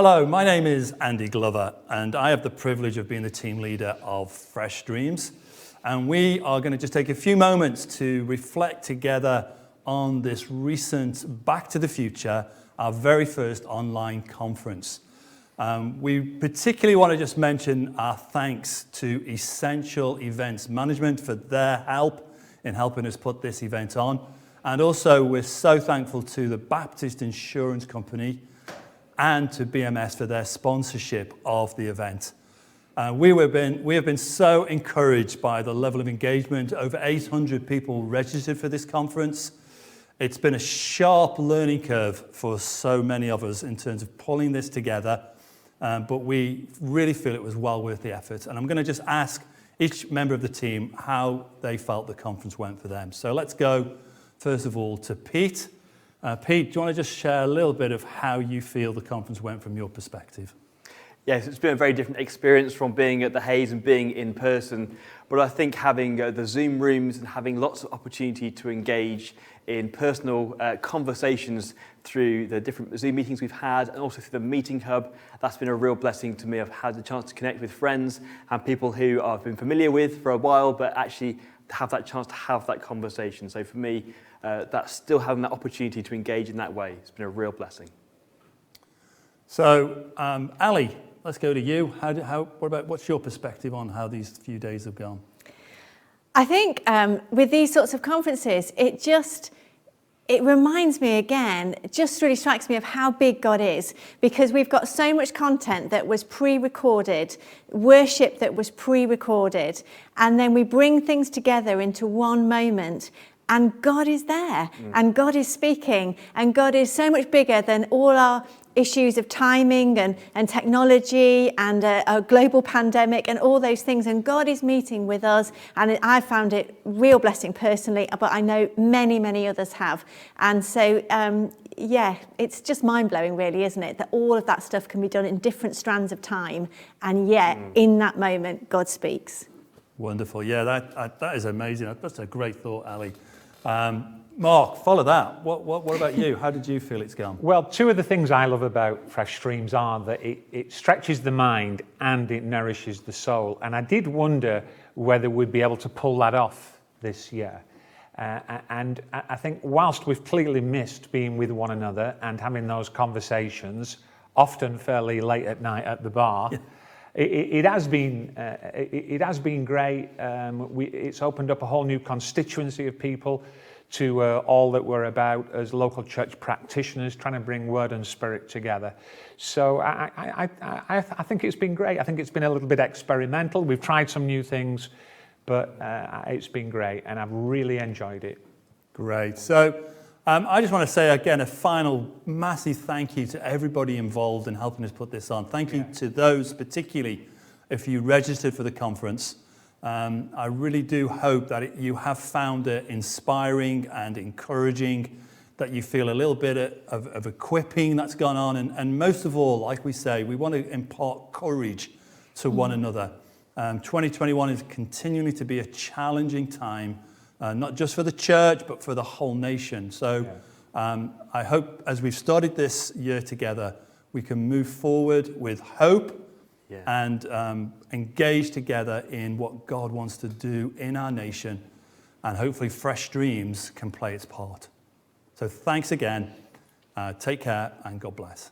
Hello, my name is Andy Glover, and I have the privilege of being the team leader of Fresh Dreams. And we are going to just take a few moments to reflect together on this recent Back to the Future, our very first online conference. We particularly want to just mention our thanks to Essential Events Management for their help in helping us put this event on. And also, we're so thankful to the Baptist Insurance Company and to BMS for their sponsorship of the event. We have been so encouraged by the level of engagement. Over 800 people registered for this conference. It's been a sharp learning curve for so many of us in terms of pulling this together, but we really feel it was well worth the effort. And I'm going to just ask each member of the team how they felt the conference went for them. So let's go, first of all, to Pete. Pete, do you want to just share a little bit of how you feel the conference went from your perspective? Yes, it's been a very different experience from being at the Hayes and being in person. But I think having the Zoom rooms and having lots of opportunity to engage in personal conversations through the different Zoom meetings we've had and also through the Meeting Hub, that's been a real blessing to me. I've had the chance to connect with friends and people who I've been familiar with for a while, but actually have that chance to have that conversation. So for me, that's still having that opportunity to engage in that way. It's been a real blessing. So, Ali, let's go to you. What's your perspective on how these few days have gone? I think with these sorts of conferences, it reminds me again, it just really strikes me of how big God is, because we've got so much content that was pre-recorded, worship that was pre-recorded, and then we bring things together into one moment. And God is there, and God is speaking, and God is so much bigger than all our issues of timing and technology and a global pandemic and all those things. And God is meeting with us, and I found it real blessing personally, but I know many, many others have. And so, it's just mind-blowing really, isn't it? That all of that stuff can be done in different strands of time, and yet in that moment, God speaks. Wonderful. Yeah, that is amazing. That's a great thought, Ali. Mark, follow that. What about you? How did you feel it's gone? Well, two of the things I love about Fresh Streams are that it stretches the mind and it nourishes the soul. And I did wonder whether we'd be able to pull that off this year. And I think whilst we've clearly missed being with one another and having those conversations, often fairly late at night at the bar, yeah. It has been great. It's opened up a whole new constituency of people to all that we're about as local church practitioners, trying to bring word and spirit together. So I think it's been great. I think it's been a little bit experimental. We've tried some new things, but it's been great, and I've really enjoyed it. Great. So I just want to say again a final massive thank you to everybody involved in helping us put this on. Thank you to those, particularly if you registered for the conference. I really do hope that you have found it inspiring and encouraging, that you feel a little bit of equipping that's gone on. And most of all, like we say, we want to impart courage to one another. 2021 is continuing to be a challenging time, not just for the church, but for the whole nation. So I hope as we've started this year together, we can move forward with hope and engage together in what God wants to do in our nation. And hopefully Fresh Dreams can play its part. So thanks again. Take care and God bless.